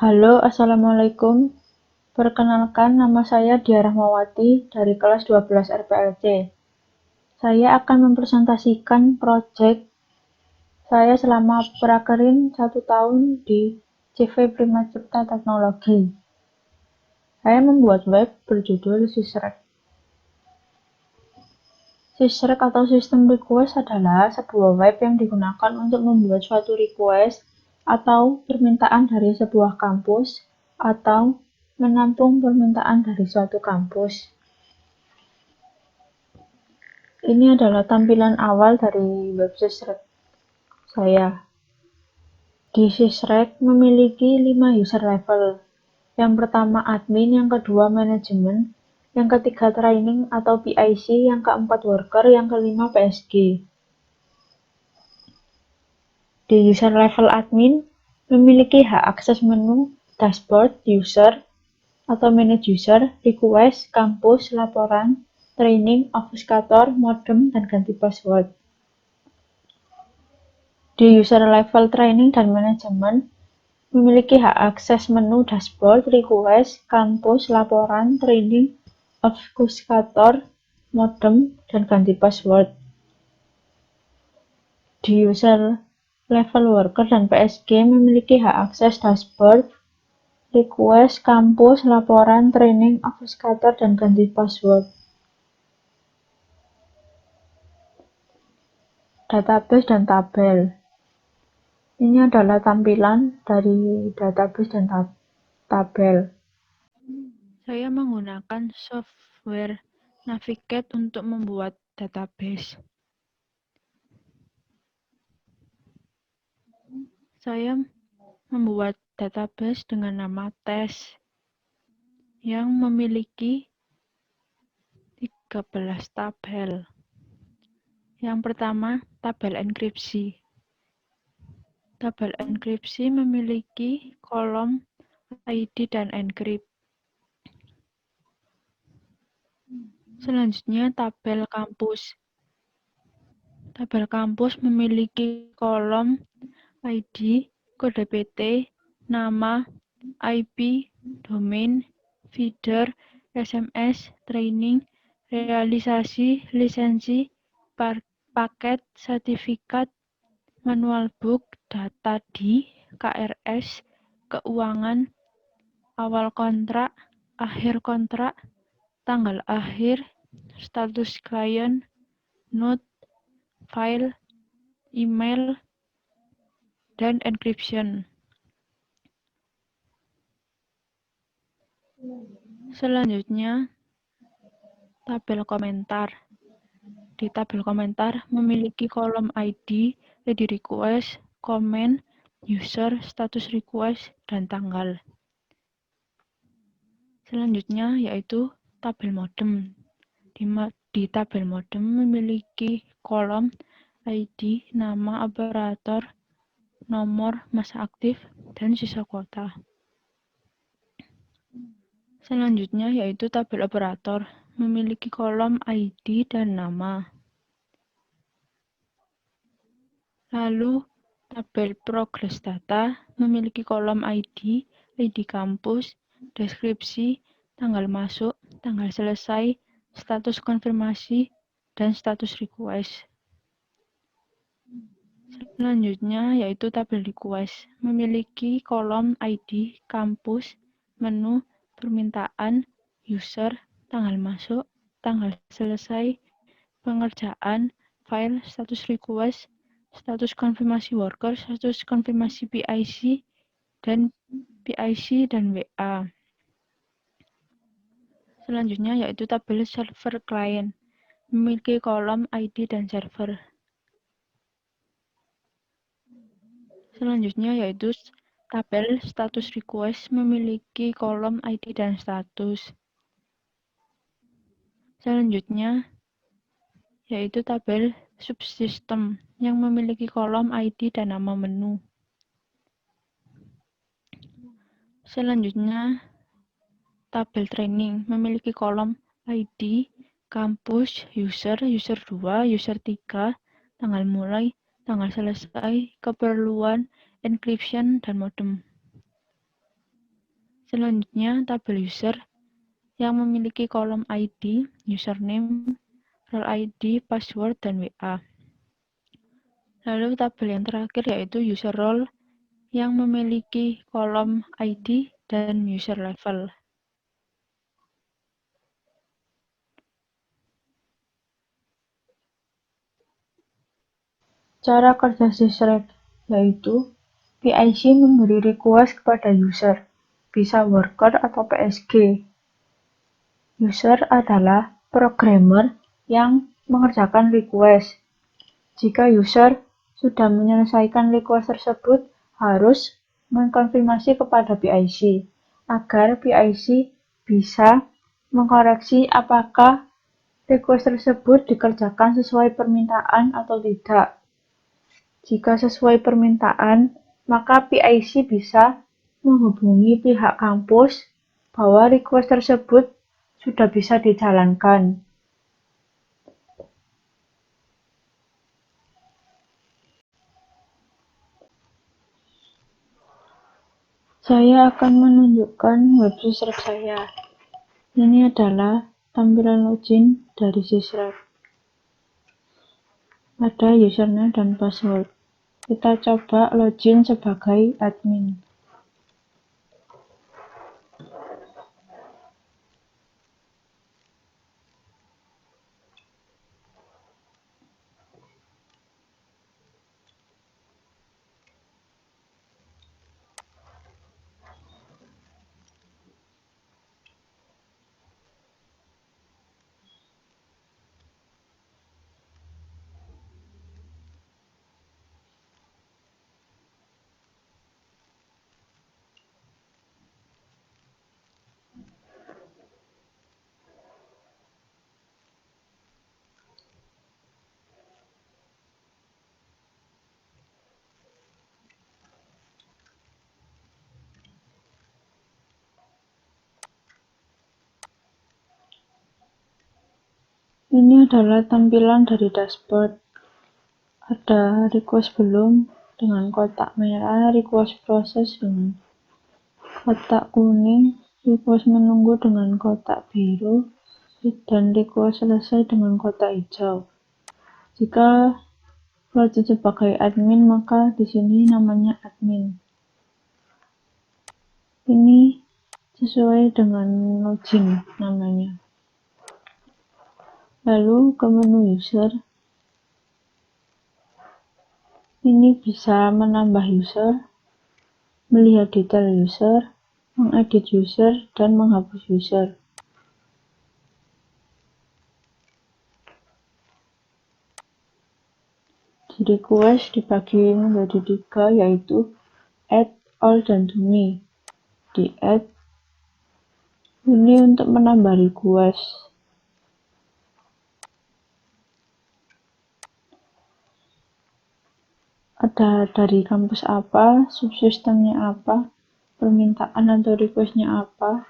Halo, Assalamualaikum. Perkenalkan, nama saya Diah Rahmawati dari kelas 12 RPLC. Saya akan mempresentasikan proyek saya selama prakerin 1 tahun di CV Prima Cipta Teknologi. Saya membuat web berjudul Sysrek. Sysrek atau System Request adalah sebuah web yang digunakan untuk membuat suatu request atau permintaan dari sebuah kampus atau menampung permintaan dari suatu kampus. Ini adalah tampilan awal dari web Sysrek saya. Di Sysrek memiliki 5 user level. Yang pertama admin, yang kedua manajemen, yang ketiga training atau PIC, yang keempat worker, yang kelima PSG. Di user level admin memiliki hak akses menu, dashboard, user, atau manage user, request, kampus, laporan, training, obfuscator, modem, dan ganti password. Di user level training dan manajemen memiliki hak akses menu, dashboard, request, kampus, laporan, training, obfuscator, modem, dan ganti password. Di user level worker dan PSG memiliki hak akses dashboard, request, kampus, laporan, training, obfuscator, dan ganti password. Database dan tabel. Ini adalah tampilan dari database dan tabel. Saya menggunakan software Navigate untuk membuat database. Saya membuat database dengan nama tes yang memiliki 13 tabel. Yang pertama, tabel enkripsi. Tabel enkripsi memiliki kolom ID dan encrypt. Selanjutnya, tabel kampus. Tabel kampus memiliki kolom ID, kode PT, nama, IP, domain, feeder, SMS, training, realisasi, lisensi, paket, sertifikat, manual book, data di, KRS, keuangan, awal kontrak, akhir kontrak, tanggal akhir, status klien, note, file, email, dan encryption. Selanjutnya, tabel komentar. Di tabel komentar memiliki kolom ID, ready request, comment, user, status request, dan tanggal. Selanjutnya yaitu tabel modem. Di tabel modem memiliki kolom ID, nama operator, nomor masa aktif, dan sisa kuota. Selanjutnya yaitu tabel operator, memiliki kolom ID dan nama. Lalu tabel progress data memiliki kolom ID, ID kampus, deskripsi, tanggal masuk, tanggal selesai, status konfirmasi, dan status request. Selanjutnya yaitu tabel request, memiliki kolom ID, kampus, menu, permintaan, user, tanggal masuk, tanggal selesai, pengerjaan, file, status request, status konfirmasi worker, status konfirmasi PIC, dan WA. Selanjutnya yaitu tabel server client, memiliki kolom ID dan server. Selanjutnya yaitu tabel status request, memiliki kolom ID dan status. Selanjutnya yaitu tabel subsystem yang memiliki kolom ID dan nama menu. Selanjutnya tabel training memiliki kolom ID, kampus, user 2, user 3, tanggal mulai, tanggal selesai, keperluan, encryption, dan modem. Selanjutnya, tabel user yang memiliki kolom ID, username, role ID, password, dan WA. Lalu tabel yang terakhir yaitu user role yang memiliki kolom ID dan user level. Cara kerja sysrec yaitu PIC memberi request kepada user, bisa worker atau PSG. User adalah programmer yang mengerjakan request. Jika user sudah menyelesaikan request tersebut, harus mengkonfirmasi kepada PIC agar PIC bisa mengkoreksi apakah request tersebut dikerjakan sesuai permintaan atau tidak. Jika sesuai permintaan, maka PIC bisa menghubungi pihak kampus bahwa request tersebut sudah bisa dijalankan. Saya akan menunjukkan web sysrec saya. Ini adalah tampilan login dari sysrec. Ada username dan password. Kita coba login sebagai admin. Ini adalah tampilan dari dashboard. Ada request belum dengan kotak merah, request proses dengan kotak kuning, request menunggu dengan kotak biru, dan request selesai dengan kotak hijau. Jika login sebagai admin, maka di sini namanya admin. Ini sesuai dengan login namanya. Lalu ke menu user. Ini bisa menambah user, melihat detail user, mengedit user, dan menghapus user. Di request dibagi menjadi 3, yaitu add, all, dan to me. Di add ini untuk menambah request. Ada dari kampus apa, subsistemnya apa, permintaan atau requestnya apa,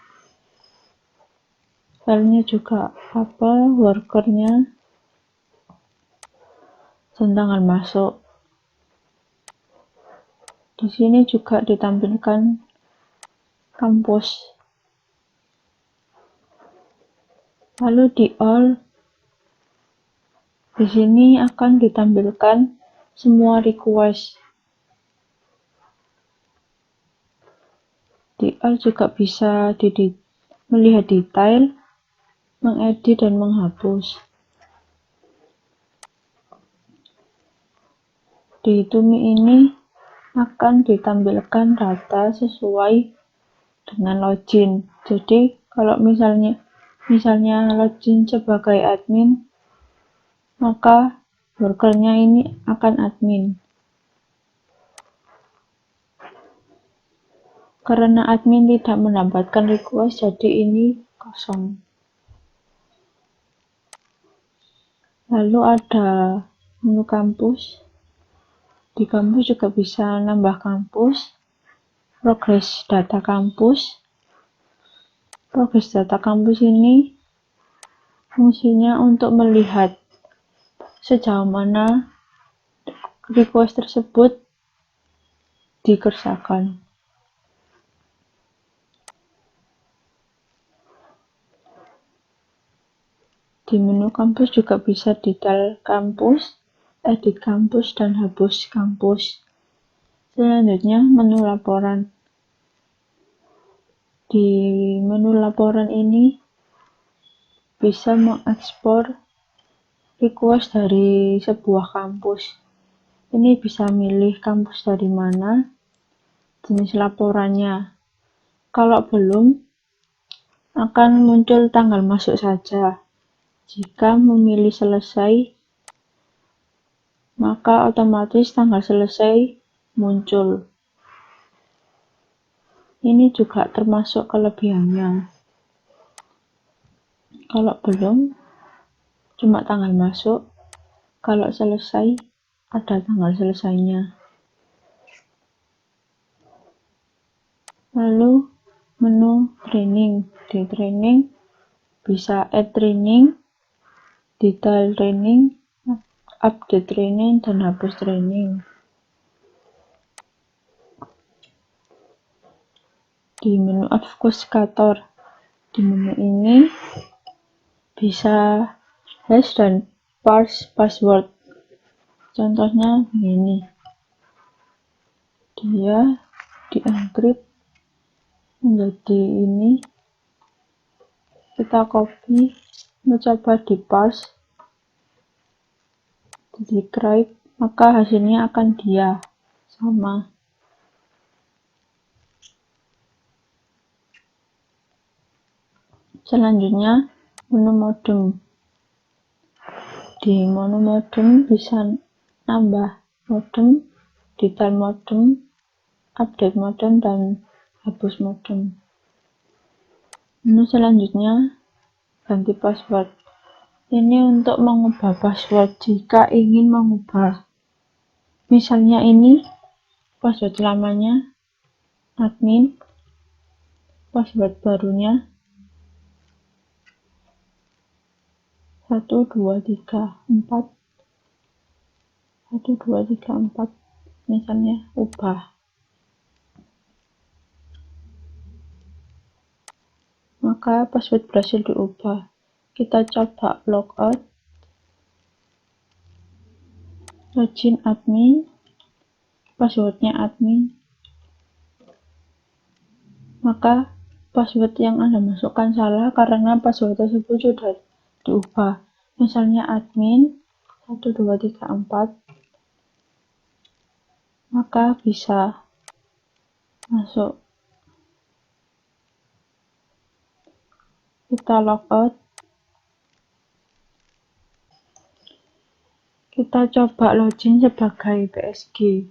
filenya juga apa, workernya, dan tanggal masuk. Di sini juga ditampilkan kampus. Lalu di all, di sini akan ditampilkan semua request. Di all juga bisa melihat detail, mengedit, dan menghapus. Di to me ini akan ditampilkan data sesuai dengan login. Jadi kalau misalnya login sebagai admin, maka workernya ini akan admin. Karena admin tidak mendapatkan request, jadi ini kosong. Lalu ada menu kampus. Di kampus juga bisa nambah kampus, progres data kampus. Progres data kampus ini fungsinya untuk melihat sejauh mana request tersebut dikerjakan. Di menu kampus juga bisa detail kampus, edit kampus, dan hapus kampus. Selanjutnya, menu laporan. Di menu laporan ini bisa mengekspor request dari sebuah kampus. Ini bisa milih kampus dari mana, jenis laporannya. Kalau belum, akan muncul tanggal masuk saja. Jika memilih selesai, maka otomatis tanggal selesai muncul. Ini juga termasuk kelebihannya. Kalau belum, cuma tanggal masuk. Kalau selesai, ada tanggal selesainya. Lalu, menu training. Di training, bisa add training, detail training, update training, dan hapus training. Di menu obfuscator, di menu ini bisa hash dan parse password. Contohnya begini, dia di-encrypt menjadi ini, kita copy, mencoba di parse, di decrypt, maka hasilnya akan dia sama. Selanjutnya, menu modem. Di menu modem bisa nambah modem, detail modem, update modem, dan hapus modem. Menu selanjutnya, ganti password. Ini untuk mengubah password jika ingin mengubah. Misalnya ini password lamanya admin, password barunya 1234 misalnya, ubah. Maka password berhasil diubah. Kita coba logout, login admin, passwordnya admin, maka password yang Anda masukkan salah karena password tersebut sudah diubah. Misalnya admin 1234, maka bisa masuk. Kita logout, kita coba login sebagai PSG.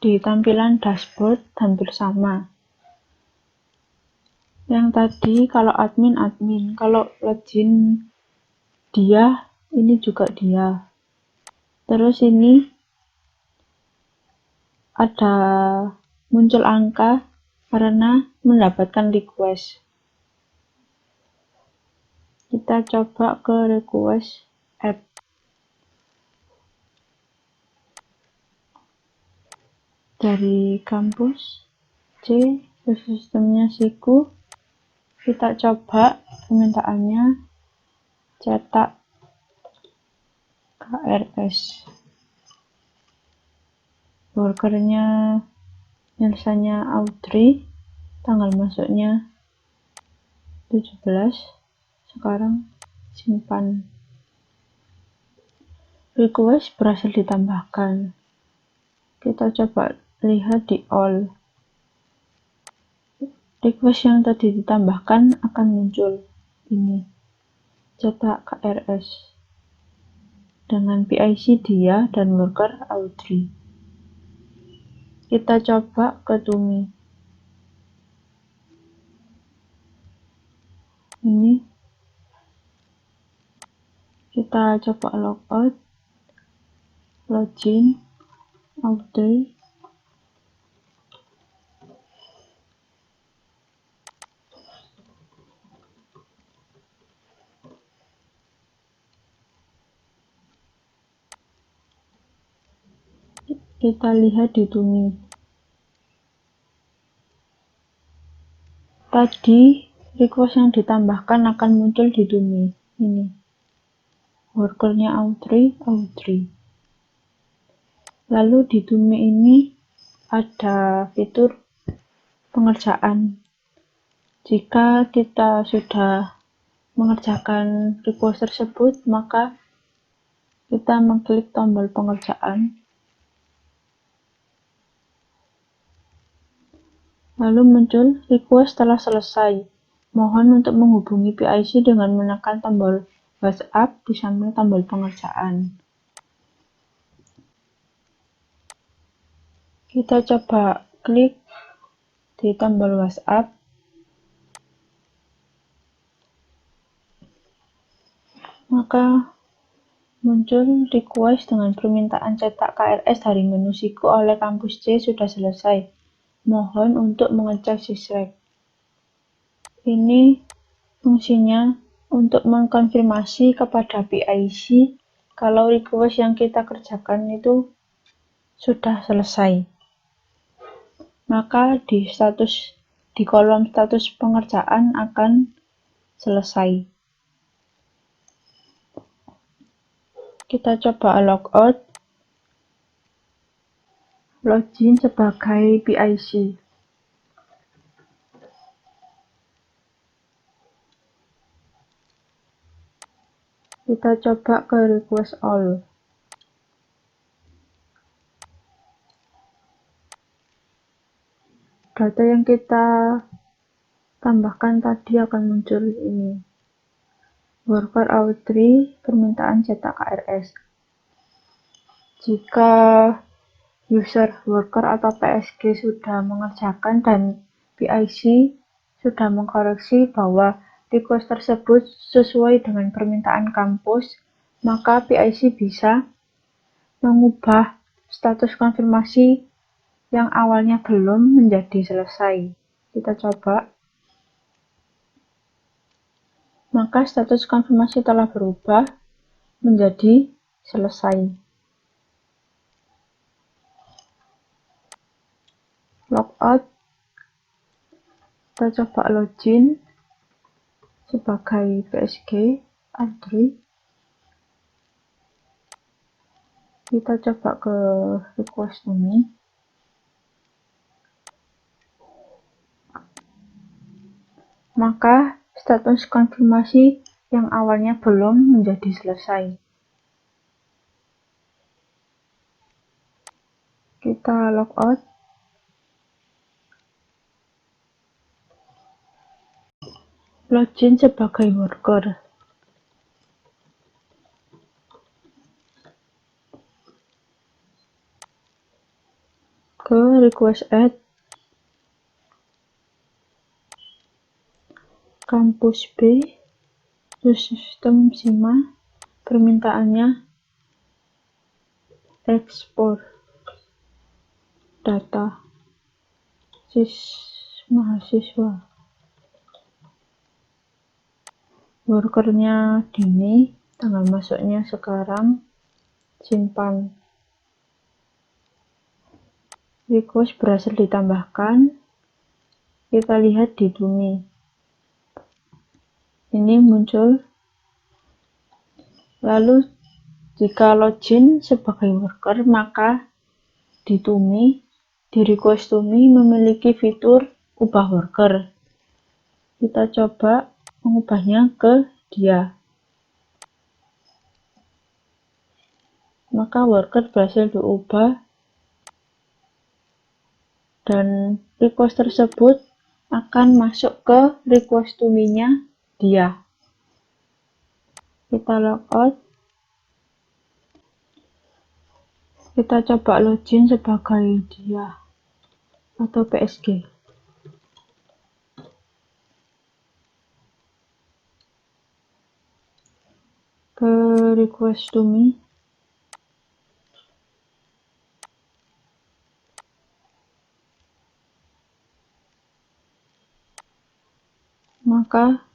Di tampilan dashboard tampil sama. Yang tadi kalau admin, kalau login dia, ini juga dia. Terus ini ada muncul angka karena mendapatkan request. Kita coba ke request add. Dari kampus C ke sistemnya SIKU, kita coba permintaannya cetak KRS. Workernya Nilsanya Audrey, tanggal masuknya 17, sekarang simpan. Request berhasil ditambahkan. Kita coba lihat di all. Request yang tadi ditambahkan akan muncul ini, cetak KRS dengan PIC dia dan worker Audrey. Kita coba ke Tumi. Ini kita coba logout, login Audrey. Kita lihat di Tumi. tadi request yang ditambahkan akan muncul di Tumi. Ini workernya Audrey. Lalu di Tumi ini ada fitur pengerjaan. Jika kita sudah mengerjakan request tersebut, maka kita mengklik tombol pengerjaan. Lalu muncul request telah selesai. Mohon untuk menghubungi PIC dengan menekan tombol WhatsApp di samping tombol pengerjaan. Kita coba klik di tombol WhatsApp. Maka muncul request dengan permintaan cetak KRS dari menu Siku oleh kampus C sudah selesai. Mohon untuk mengecek sysrek. Ini fungsinya untuk mengkonfirmasi kepada PIC kalau request yang kita kerjakan itu sudah selesai. Maka di kolom status pengerjaan akan selesai. Kita coba logout, login sebagai PIC. Kita coba ke request all. Data yang kita tambahkan tadi akan muncul ini. Worker Audrey, permintaan cetak KRS. Jika user, worker atau PSG sudah mengerjakan dan PIC sudah mengkoreksi bahwa request tersebut sesuai dengan permintaan kampus, maka PIC bisa mengubah status konfirmasi yang awalnya belum menjadi selesai. Kita coba. Maka status konfirmasi telah berubah menjadi selesai. Logout. Kita coba login sebagai PSG Audrey. Kita coba ke request ini. Maka status konfirmasi yang awalnya belum menjadi selesai. Kita logout. Login sebagai worker. Ke request add. Kampus B, sistem SIMA, permintaannya ekspor data mahasiswa. Workernya Dini, tanggal masuknya sekarang, simpan. Request berhasil ditambahkan. Kita lihat di Tumi. Ini muncul. Lalu jika login sebagai worker, maka di Tumi, di request Tumi memiliki fitur ubah worker. Kita coba mengubahnya ke dia. Maka worker berhasil diubah dan request tersebut akan masuk ke request Tumi-nya dia. Kita logout. Kita coba login sebagai dia atau PSG. Ke request Tumi. Maka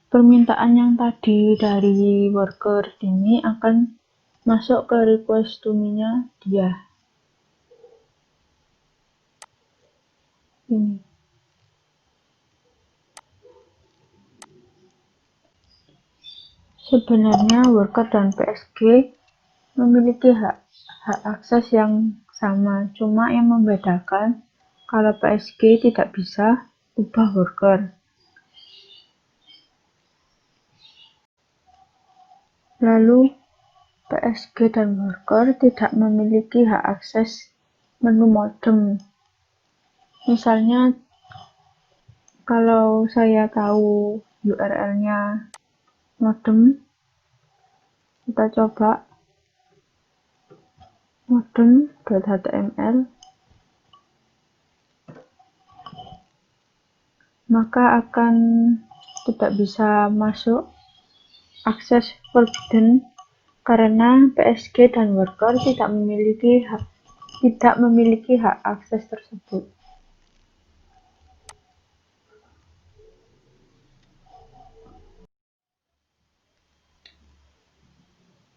permintaan yang tadi dari worker ini akan masuk ke request Tumi-nya dia. Ini. Sebenarnya worker dan PSG memiliki hak akses yang sama, cuma yang membedakan kalau PSG tidak bisa ubah worker. Lalu PSG dan worker tidak memiliki hak akses menu modem. Misalnya kalau saya tahu URL-nya modem, kita coba modem.html, maka akan tidak bisa masuk akses forbidden karena PSG dan worker tidak memiliki hak akses tersebut.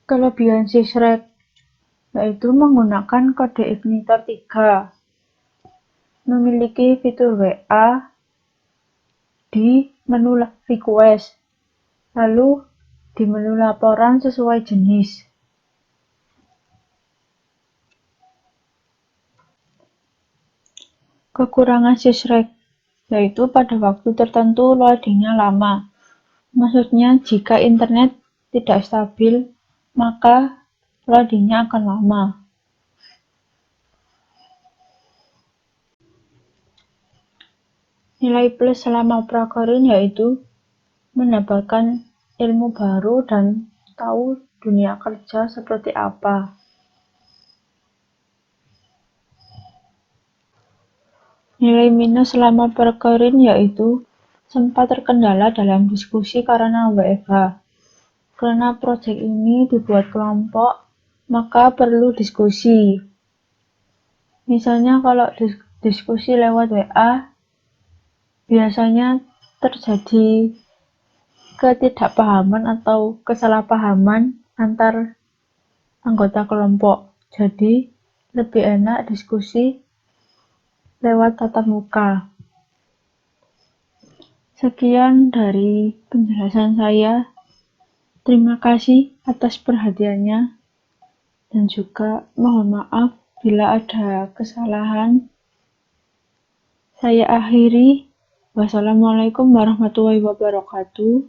Kelebihan Sysrek yaitu menggunakan kode Igniter 3, memiliki fitur WA di menu request, lalu di menu laporan sesuai jenis. Kekurangan Sysrek yaitu pada waktu tertentu loadingnya lama. Maksudnya jika internet tidak stabil, maka loadingnya akan lama. Nilai plus selama prakerin yaitu mendapatkan ilmu baru dan tahu dunia kerja seperti apa. Nilai minus selama prakerin yaitu sempat terkendala dalam diskusi karena WFH. Karena proyek ini dibuat kelompok, maka perlu diskusi. Misalnya kalau diskusi lewat WA, biasanya terjadi ketidakpahaman atau kesalahpahaman antar anggota kelompok. Jadi, lebih enak diskusi lewat tatap muka. Sekian dari penjelasan saya. Terima kasih atas perhatiannya dan juga mohon maaf bila ada kesalahan. Saya akhiri. Wassalamualaikum warahmatullahi wabarakatuh.